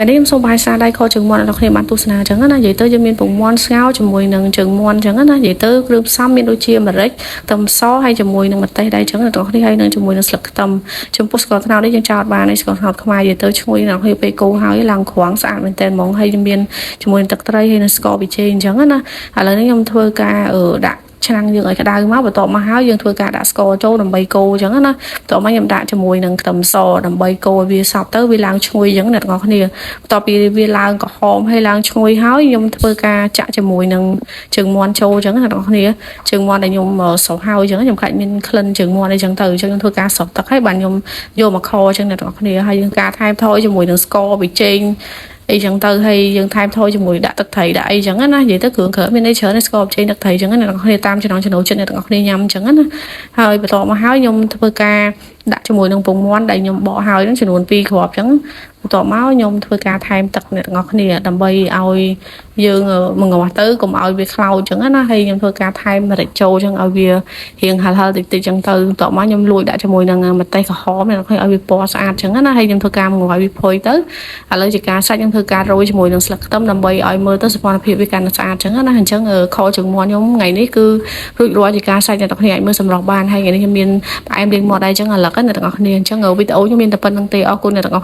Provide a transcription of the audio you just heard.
នេះខ្ញុំសូមបាយសារដៃខជើងមាន់ដល់គ្នាបានទស្សនាអញ្ចឹងណានិយាយទៅយើងមានពងមាន់ស្ងោរជាមួយនឹងជើងមាន់អញ្ចឹងណានិយាយទៅគ្រឿងផ្សំមានដូចជាម្រេចខ្ទឹមសហើយជាមួយនឹងម្ទេសដែរអញ្ចឹងដល់គ្នាហើយនឹងជាមួយនឹងស្លឹកខ្ទឹមចំពោះស្ករត្នោតនេះយើងចោតបានហើយស្ករត្នោតខ្មែរនិយាយទៅឈ្ងុយដល់គ្នាពេលកូរហើយឡើងក្រងស្អាតមែនតើហ្មងហើយមានជាមួយនឹងទឹកត្រីហើយនឹងស្ករប៊ីចេងអញ្ចឹងណាឥឡូវនេះខ្ញុំធ្វើការដាក់ឆ្នាំងយើងឲ្យក្តៅមកបន្ទាប់មកហើយយើងធ្វើការដាក់ស្ករចូលដើម្បីកូរអញ្ចឹងណាបន្ទាប់មកខ្ញុំដាក់ជាមួយនឹងខ្ទឹមសដើម្បីកូរឲ្យវាសព្វទៅវាឡើងឈ្ងុយអញ្ចឹងអ្នកទាំងអស់គ្នាបន្ទាប់ពីវាឡើងក្រហមហើយឡើងឈ្ងុយហើយខ្ញុំធ្វើការចាក់ជាមួយនឹងជើងមាន់ចូលអញ្ចឹងអ្នកទាំងអស់គ្នាជើងមាន់ដែលខ្ញុំស្រុះហើយអញ្ចឹងខ្ញុំខ្លាចមានក្លិនជើងមាន់អីអញ្ចឹងទៅអញ្ចឹងខ្ញុំធ្វើការស្រុះទឹកហើយបានខ្ញុំយកមកខអញ្ចឹងអ្នកទាំងអស់គ្នាហើយយើងការថែមថយជាមួយនឹងស្ករប៊ីចេងអីចឹងទៅហើយយើងថែមថយជាមួយដាក់ទឹកត្រីដាក់អីចឹងណានិយាយទៅគ្រឿងក្រៅមានអីច្រើនស្កបចេញទឹកត្រីចឹងណាអ្នកនរគ្នាតាមចំណង់ចំណូលចិត្តអ្នកនរគ្នាញ៉ាំចឹងណាហើយបន្ទាប់មកហើយខ្ញុំធ្វើការដាក់ជាមួយនឹងពងមាន់ដែលខ្ញុំបកហើយហ្នឹងចំនួន2គ្រាប់ចឹងបន្ទាប់មកខ្ញុំធ្វើការថែមទឹកអ្នកនរគ្នាដើម្បីឲ្យយើងមកងាស់ទៅកុំឲ្យវាខ្លោចចឹងណាហើយខ្ញុំធ្វើការថែមម្រេចចូលចឹងឲ្យវារៀងហឹលតិចតិចចឹងទៅបន្ទាប់មកខ្ញុំលួចដាក់ជាមួយនឹងម្ទេសក្រហមអ្នកនរគ្នាឲ្យវាពណ៌ស្អាតចឹងណាហើយខ្ញុំធ្វើការមកងាស់វាផុយទៅឥឡូវជាការសាច់ខ្ញុំធ្វើការរោយជាមួយនឹងស្លឹកខ្ទឹមដើម្បីឲ្យមើលទៅសោភ័ណភាពវាកាន់តែស្អាតចឹងណាអញ្ចឹងខជើងមាន់ខ្ញុំថ្ងៃនេះគឺរួចរាល់ជាការសាច់អ្នកនរគ្នាអាចមើលសម្រស់បានហើយថ្ងៃនេះខ្ញុំមានផ្អែមរៀងមាត់ដែរចឹងឥឡូវអ្នកនរគ្នាអញ្ចឹងវីដេអូខ្ញុំមានតែប៉ុណ្្នឹងទេអរគុណអ្នកនរគ្នា